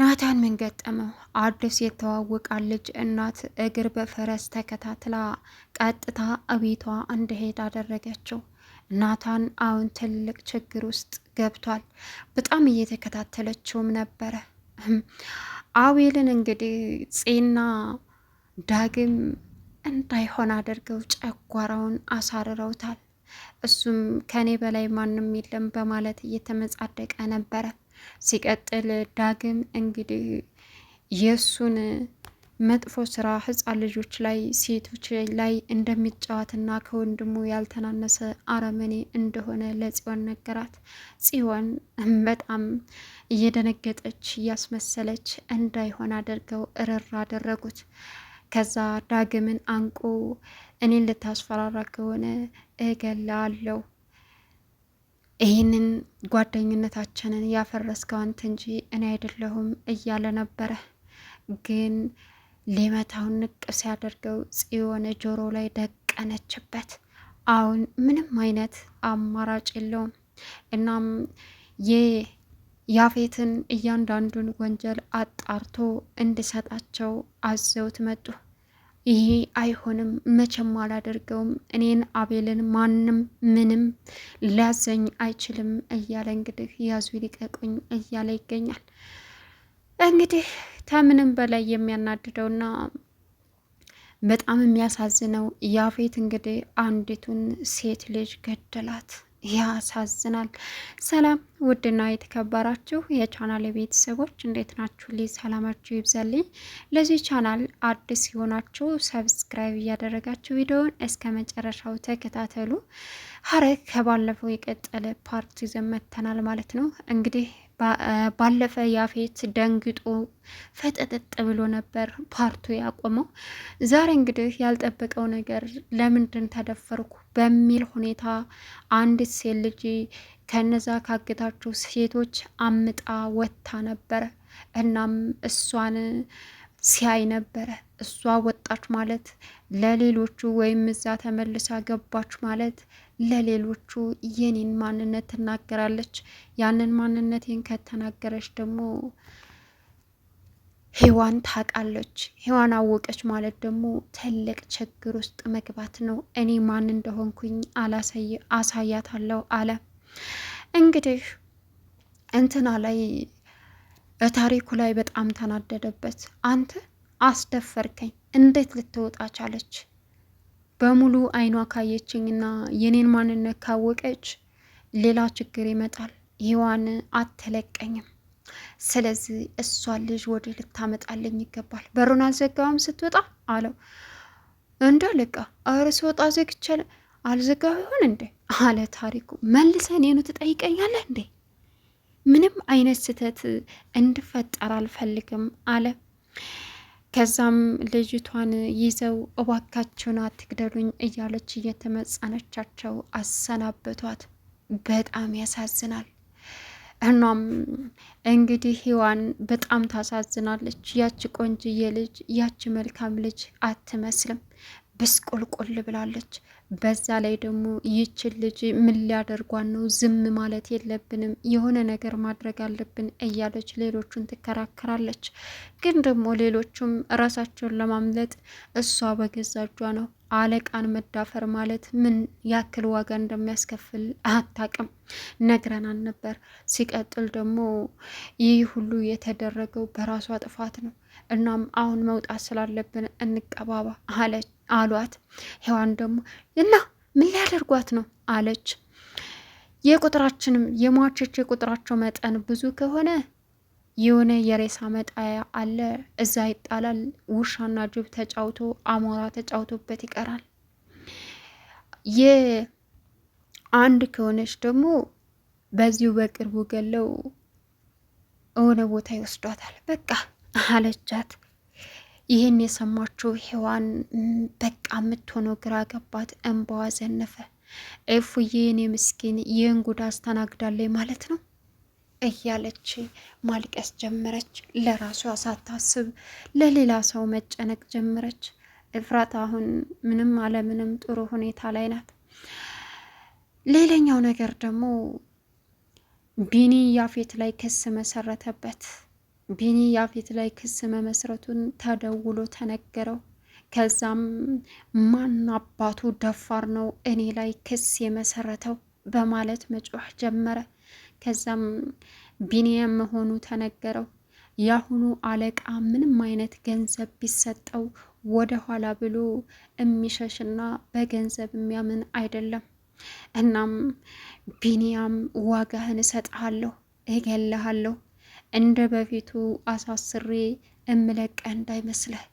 ናታን ምን ገጠመው? አዲስ የተዋወቃት ልጅ እናት እግር በፈረስ ተከታትላ ቀጥታ እቤቷ እንዲሄድ አደረገችው። ናታን አሁን ትልቅ ችግር ውስጥ ገብቷል። በጣም እየተከታተለችውም ነበረ። አቤልን እንግዲህ ፄና ዳግም እንዳይሆን አድርገው ጨጓራውን አሳርረውታል። እሱም ከኔ በላይ ማንም የለም በማለት እየተመጻደቀ ነበረ። ሲቀጥል ዳግም እንግዲህ የእሱን መጥፎ ስራ ህፃን ልጆች ላይ ሴቶች ላይ እንደሚጫወትና ከወንድሙ ያልተናነሰ አረመኔ እንደሆነ ለጽዮን ነገራት። ጽዮን በጣም እየደነገጠች እያስመሰለች እንዳይሆን አድርገው እርር አደረጉት። ከዛ ዳግምን አንቆ እኔን ልታስፈራራ ከሆነ እገላለሁ፣ ይህንን ጓደኝነታችንን ያፈረስከው አንተ እንጂ እኔ አይደለሁም እያለ ነበረ። ግን ሊመታውን ንቅ ሲያደርገው ጽዮን ጆሮ ላይ ደቀነችበት። አሁን ምንም አይነት አማራጭ የለውም። እናም የያፌትን እያንዳንዱን ወንጀል አጣርቶ እንዲሰጣቸው አዘውት መጡ። ይሄ አይሆንም፣ መቼም አላደርገውም፣ እኔን አቤልን ማንም ምንም ሊያዘኝ አይችልም እያለ እንግዲህ ያዙ ይልቀቁኝ እያለ ይገኛል። እንግዲህ ከምንም በላይ የሚያናድደውና በጣም የሚያሳዝነው ያፌት እንግዲህ አንዲቱን ሴት ልጅ ገደላት። ያሳዝናል። ሰላም ውድና የተከበራችሁ የቻናል ቤተሰቦች እንዴት ናችሁ? ልይ ሰላማችሁ ይብዛልኝ። ለዚህ ቻናል አዲስ ሲሆናችሁ ሰብስክራይብ እያደረጋችሁ ቪዲዮውን እስከ መጨረሻው ተከታተሉ። ሐረግ ከባለፈው የቀጠለ ፓርት ይዘን መጥተናል ማለት ነው። እንግዲህ ባለፈ ያፌት ደንግጦ ፈጠጠጥ ብሎ ነበር ፓርቱ ያቆመው። ዛሬ እንግዲህ ያልጠበቀው ነገር ለምንድን ተደፈርኩ በሚል ሁኔታ አንዲት ሴት ልጅ ከነዛ ካገታችሁ ሴቶች አምጣ ወጥታ ነበረ። እናም እሷን ሲያይ ነበረ። እሷ ወጣች ማለት ለሌሎቹ ወይም እዛ ተመልሳ ገባች ማለት ለሌሎቹ የኔን ማንነት ትናገራለች። ያንን ማንነቴን ከተናገረች ደግሞ ሔዋን ታውቃለች። ሔዋን አወቀች ማለት ደግሞ ትልቅ ችግር ውስጥ መግባት ነው። እኔ ማን እንደሆንኩኝ አሳያታለሁ አለ። እንግዲህ እንትና ላይ ታሪኩ ላይ በጣም ተናደደበት። አንተ አስደፈርከኝ፣ እንዴት ልትወጣ ቻለች? በሙሉ አይኗ ካየችኝና የኔን ማንነት ካወቀች ሌላ ችግር ይመጣል። ሔዋን አትለቀኝም። ስለዚህ እሷን ልጅ ወደ ልታመጣልኝ ይገባል። በሩን አልዘጋውም ስትወጣ አለው። እንዳለቃ አረ ስወጣ ዘግቼ አልዘጋው ይሆን እንዴ አለ ታሪኩ። መልሰን እኔኑ ትጠይቀኛለህ እንዴ? ምንም አይነት ስህተት እንድፈጠር አልፈልግም አለ። ከዛም ልጅቷን ይዘው እባካችሁን አትግደሉኝ እያለች እየተመጸነቻቸው አሰናበቷት። በጣም ያሳዝናል። እናም እንግዲህ ሔዋን በጣም ታሳዝናለች። ያቺ ቆንጅዬ ልጅ ያቺ መልካም ልጅ አትመስልም፣ ብስቁልቁል ብላለች። በዛ ላይ ደግሞ ይችን ልጅ ምን ሊያደርጓን ነው? ዝም ማለት የለብንም፣ የሆነ ነገር ማድረግ አለብን እያለች ሌሎቹን ትከራከራለች። ግን ደግሞ ሌሎቹም ራሳቸውን ለማምለጥ እሷ በገዛ እጇ ነው። አለቃን መዳፈር ማለት ምን ያክል ዋጋ እንደሚያስከፍል አታቅም፣ ነግረናን ነበር። ሲቀጥል ደግሞ ይህ ሁሉ የተደረገው በራሷ ጥፋት ነው። እናም አሁን መውጣት ስላለብን እንቀባባ አሏት። ሔዋን ደግሞ እና ምን ሊያደርጓት ነው አለች። የቁጥራችንም የሟቾች የቁጥራቸው መጠን ብዙ ከሆነ የሆነ የሬሳ መጣያ አለ፣ እዛ ይጣላል። ውሻና ጅብ ተጫውቶ አሞራ ተጫውቶበት ይቀራል። የአንድ ከሆነች ደግሞ በዚሁ በቅርቡ ገለው የሆነ ቦታ ይወስዷታል። በቃ አለቻት። ይህን የሰማችው ሔዋን በቃ የምትሆነው ግራ ገባት። እንባዋ ዘነፈ። ኤፉዬ የኔ ምስኪን ይህን ጉድ አስተናግዳለች ማለት ነው እያለች ማልቀስ ጀመረች። ለራሷ ሳታስብ ለሌላ ሰው መጨነቅ ጀመረች። እፍራት አሁን ምንም አለምንም ጥሩ ሁኔታ ላይ ናት። ሌላኛው ነገር ደግሞ ቢኒ ያፌት ላይ ክስ መሰረተበት። ቢኒ ያፌት ላይ ክስ መመስረቱን ተደውሎ ተነገረው። ከዛም ማን አባቱ ደፋር ነው እኔ ላይ ክስ የመሰረተው በማለት መጮህ ጀመረ። ከዛም ቢኒያም መሆኑ ተነገረው። ያሁኑ አለቃ ምንም አይነት ገንዘብ ቢሰጠው ወደ ኋላ ብሎ የሚሸሽና በገንዘብ የሚያምን አይደለም። እናም ቢኒያም ዋጋህን እሰጥሃለሁ፣ እገልሃለሁ፣ እንደ በፊቱ አሳስሬ እምለቀህ እንዳይመስልህ፣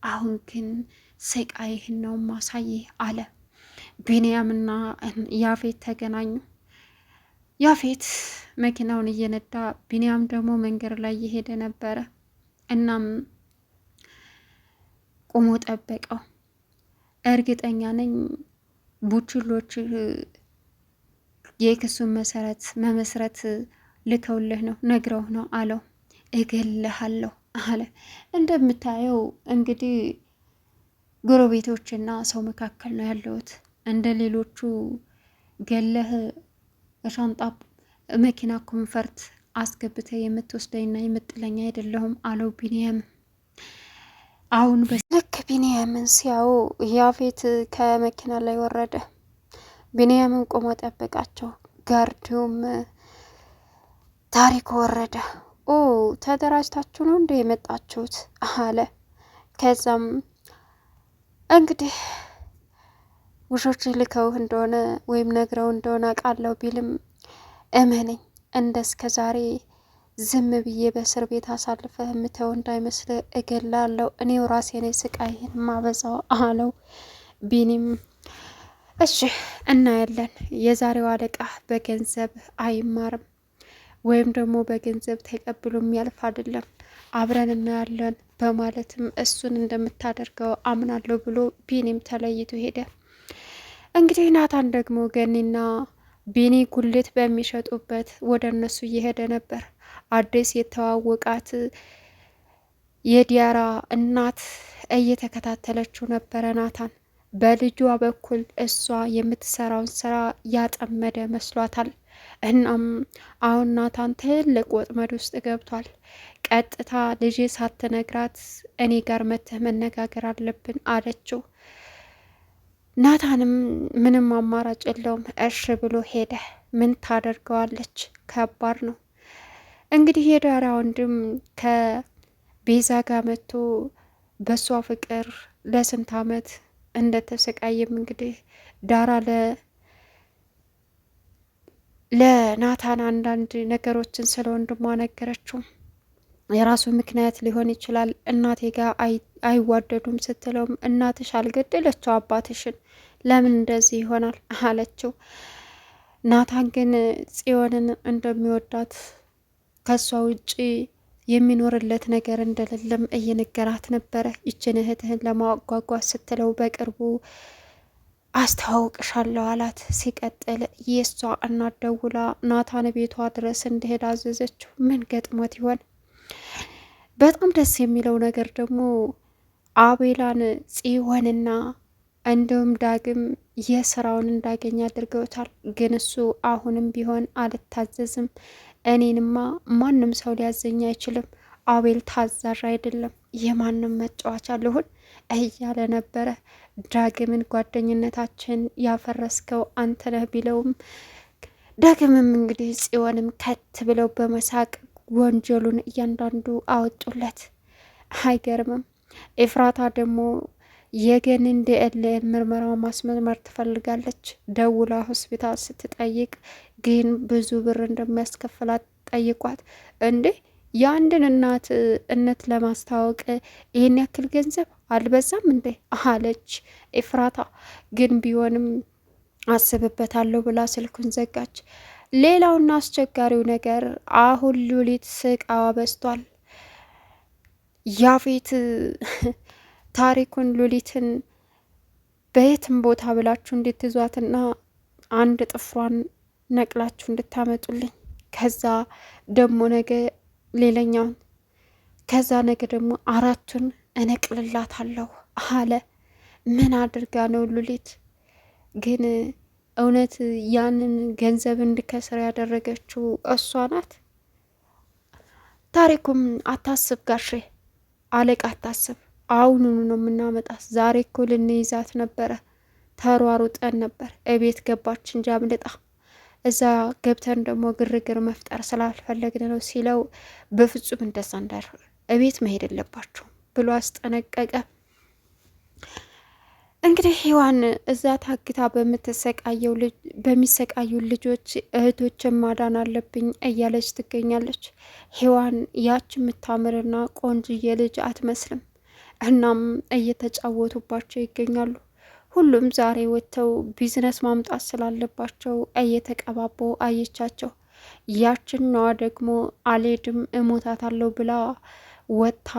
አሁን ግን ስቃይህን ነው ማሳይህ አለ። ቢኒያምና ያፌት ተገናኙ። ያፌት መኪናውን እየነዳ ቢኒያም ደግሞ መንገድ ላይ እየሄደ ነበረ። እናም ቆሞ ጠበቀው። እርግጠኛ ነኝ ቡችሎች የክሱን መመስረት ልከውልህ ነው ነግረው ነው አለው። እገልሃለሁ አለ። እንደምታየው እንግዲህ ጎረቤቶችና ሰው መካከል ነው ያለሁት። እንደ ሌሎቹ ገለህ ሻንጣ መኪና ኮንፈርት አስገብተ የምትወስደኝና የምጥለኝ አይደለሁም አለው ቢኒያም። አሁን ልክ ቢኒያምን ሲያው ያፌት ከመኪና ላይ ወረደ። ቢኒያምን ቆሞ ጠበቃቸው። ጋርዲውም ታሪክ ወረደ። ኦ ተደራጅታችሁ ነው እንደ የመጣችሁት አለ። ከዛም እንግዲህ ውሾች ልከው እንደሆነ ወይም ነግረው እንደሆነ አውቃለሁ ቢልም እመነኝ እንደ እስከ ዛሬ ዝም ብዬ በእስር ቤት አሳልፈህ የምተው እንዳይመስል እገላለሁ። እኔው ራሴ ነኝ ስቃይህን ማበዛው አለው። ቢኒም እሺ እናያለን፣ የዛሬው አለቃ በገንዘብ አይማርም ወይም ደግሞ በገንዘብ ተቀብሎ የሚያልፍ አይደለም፣ አብረን እናያለን በማለትም እሱን እንደምታደርገው አምናለሁ ብሎ ቢኒም ተለይቶ ሄደ። እንግዲህ ናታን ደግሞ ገኒና ቢኒ ጉልት በሚሸጡበት ወደ እነሱ እየሄደ ነበር። አዲስ የተዋወቃት የዲያራ እናት እየተከታተለችው ነበረ። ናታን በልጇ በኩል እሷ የምትሰራውን ስራ ያጠመደ መስሏታል። እናም አሁን ናታን ትልቅ ወጥመድ ውስጥ ገብቷል። ቀጥታ ልጄ ሳትነግራት እኔ ጋር መተህ መነጋገር አለብን አለችው። ናታንም ምንም አማራጭ የለውም እሺ ብሎ ሄደ። ምን ታደርገዋለች? ከባድ ነው። እንግዲህ የዳራ ወንድም ከቤዛ ጋር መጥቶ በሷ ፍቅር ለስንት ዓመት እንደተሰቃየም እንግዲህ ዳራ ለናታን አንዳንድ ነገሮችን ስለ ወንድሟ ነገረችው። የራሱ ምክንያት ሊሆን ይችላል፣ እናቴ ጋር አይዋደዱም ስትለውም እናትሽ አልገደለችው አባትሽን ለምን እንደዚህ ይሆናል አለችው። ናታን ግን ጽዮንን እንደሚወዳት ከሷ ውጪ የሚኖርለት ነገር እንደሌለም እየነገራት ነበረ። ይችን እህትህን ለማጓጓት ስትለው በቅርቡ አስተዋውቅሻለሁ አላት። ሲቀጥል የእሷ እናት ደውላ ናታን ቤቷ ድረስ እንዲሄድ አዘዘችው። ምን ገጥሞት ይሆን? በጣም ደስ የሚለው ነገር ደግሞ አቤላን ጽዮንና እንዲሁም ዳግም የስራውን እንዳገኝ አድርገውታል። ግን እሱ አሁንም ቢሆን አልታዘዝም፣ እኔንማ ማንም ሰው ሊያዘኝ አይችልም፣ አቤል ታዛዥ አይደለም፣ የማንም መጫወቻ ልሁን እያለ ነበረ። ዳግምን ጓደኝነታችን ያፈረስከው አንተ ነህ ቢለውም ዳግምም እንግዲህ ጽዮንም ከት ብለው በመሳቅ ወንጀሉን እያንዳንዱ አወጡለት። አይገርምም? ኤፍራታ ደግሞ የገንን ዲኤንኤ ምርመራው ማስመርመር ትፈልጋለች። ደውላ ሆስፒታል ስትጠይቅ ግን ብዙ ብር እንደሚያስከፍላት ጠይቋት። እንዴ የአንድን እናት ለማስታወቅ ይህን ያክል ገንዘብ አልበዛም እንዴ አለች ኤፍራታ። ግን ቢሆንም አስብበታለሁ ብላ ስልኩን ዘጋች። ሌላውና አስቸጋሪው ነገር አሁን ሉሊት ስቃዋ በዝቷል። ያፌት ታሪኩን ሉሊትን በየትም ቦታ ብላችሁ እንድትይዟትና አንድ ጥፍሯን ነቅላችሁ እንድታመጡልኝ፣ ከዛ ደግሞ ነገ ሌላኛውን፣ ከዛ ነገ ደግሞ አራቱን እነቅልላታለሁ አለ። ምን አድርጋ ነው ሉሊት ግን እውነት ያንን ገንዘብ እንድከስር ያደረገችው እሷ ናት? ታሪኩም አታስብ ጋሼ አለቃ አታስብ፣ አሁኑኑ ነው የምናመጣት። ዛሬ እኮ ልንይዛት ነበረ፣ ተሯሩጠን ነበር። እቤት ገባች እንጂ አምልጣ። እዛ ገብተን ደግሞ ግርግር መፍጠር ስላልፈለግን ነው ሲለው፣ በፍጹም እንደዛ እንዳልሆነ እቤት መሄድ የለባቸውም ብሎ አስጠነቀቀ። እንግዲህ ሔዋን እዛ ታግታ በሚሰቃዩ ልጆች እህቶችን ማዳን አለብኝ እያለች ትገኛለች። ሔዋን ያች የምታምርና ቆንጅዬ ልጅ አትመስልም። እናም እየተጫወቱባቸው ይገኛሉ። ሁሉም ዛሬ ወጥተው ቢዝነስ ማምጣት ስላለባቸው እየተቀባቦ አየቻቸው። ያችኛዋ ደግሞ አልሄድም እሞታታለሁ ብላ ወጥታ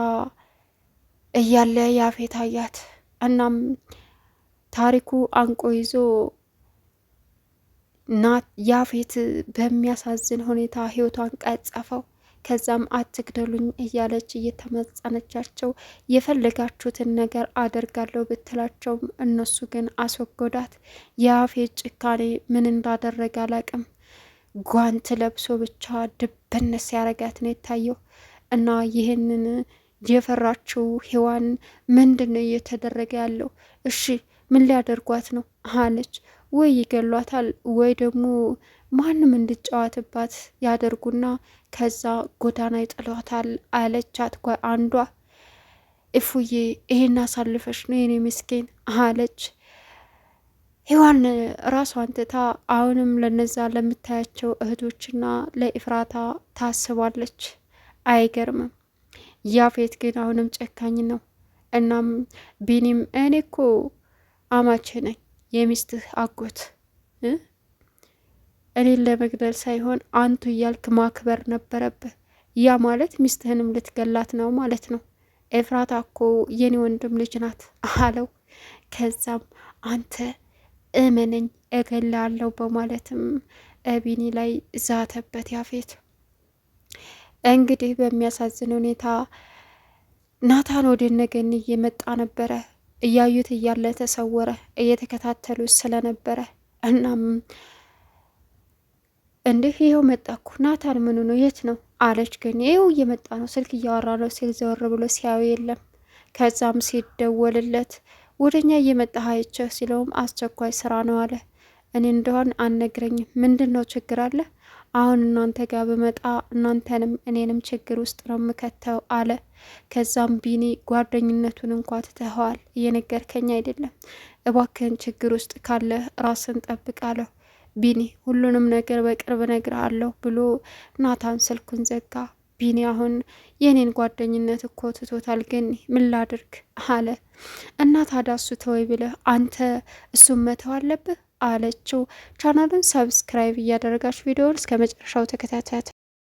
እያለ ያፌት አያት። እናም ታሪኩ አንቆ ይዞ ያፌት በሚያሳዝን ሁኔታ ህይወቷን ቀጸፈው። ከዛም አትግደሉኝ እያለች እየተመጸነቻቸው የፈለጋችሁትን ነገር አደርጋለሁ ብትላቸውም እነሱ ግን አስወጎዳት። የያፌት ጭካኔ ምን እንዳደረገ አላቅም። ጓንት ለብሶ ብቻ ድብንስ ያረጋት ነው የታየው። እና ይህንን የፈራችው ሔዋን ምንድን ነው እየተደረገ ያለው? እሺ ምን ሊያደርጓት ነው አለች። ወይ ይገሏታል ወይ ደግሞ ማንም እንድጫወትባት ያደርጉና ከዛ ጎዳና ይጥሏታል አለቻት አንዷ። እፉዬ ይሄን አሳልፈሽ ነው የኔ ምስኪን አለች። ሔዋን ራሷን ትታ አሁንም ለነዛ ለምታያቸው እህቶችና ለኢፍራታ ታስባለች። አይገርምም። ያፌት ግን አሁንም ጨካኝ ነው። እናም ቢኒም እኔ እኮ አማቼ ነኝ የሚስትህ አጎት፣ እኔን ለመግደል ሳይሆን አንቱ እያልክ ማክበር ነበረብህ። ያ ማለት ሚስትህንም ልትገላት ነው ማለት ነው። ኤፍራታ እኮ የኔ ወንድም ልጅ ናት አለው። ከዛም አንተ እመነኝ እገላለሁ በማለትም ቢኒ ላይ ዛተበት ያፌት። እንግዲህ በሚያሳዝን ሁኔታ ናታን ወደ ነገን እየመጣ ነበረ። እያዩት እያለ ተሰወረ፣ እየተከታተሉት ስለነበረ። እናም እንዲህ ይኸው መጣኩ። ናታን ምኑ ነው የት ነው አለች። ግን ይኸው እየመጣ ነው ስልክ እያወራ ነው ሲል ዘወር ብሎ ሲያዩ የለም። ከዛም ሲደወልለት ወደኛ እየመጣ አይቼህ ሲለውም አስቸኳይ ስራ ነው አለ። እኔ እንደሆን አልነግረኝም፣ ምንድን ነው ችግር አለ? አሁን እናንተ ጋር ብመጣ እናንተንም እኔንም ችግር ውስጥ ነው የምከተው አለ። ከዛም ቢኒ ጓደኝነቱን እንኳ ትተኸዋል፣ እየነገርከኝ አይደለም፣ እባክህን ችግር ውስጥ ካለ ራስን ጠብቃለሁ ቢኒ፣ ሁሉንም ነገር በቅርብ እነግርሃለሁ ብሎ ናታን ስልኩን ዘጋ። ቢኒ አሁን የኔን ጓደኝነት እኮ ትቶታል፣ ግን ምን ላድርግ አለ። እና ታዲያ እሱ ተወይ ብለህ አንተ እሱም መተው አለብህ አለችው። ቻናሉን ሰብስክራይብ እያደረጋችሁ ቪዲዮውን እስከ መጨረሻው ተከታተሉ።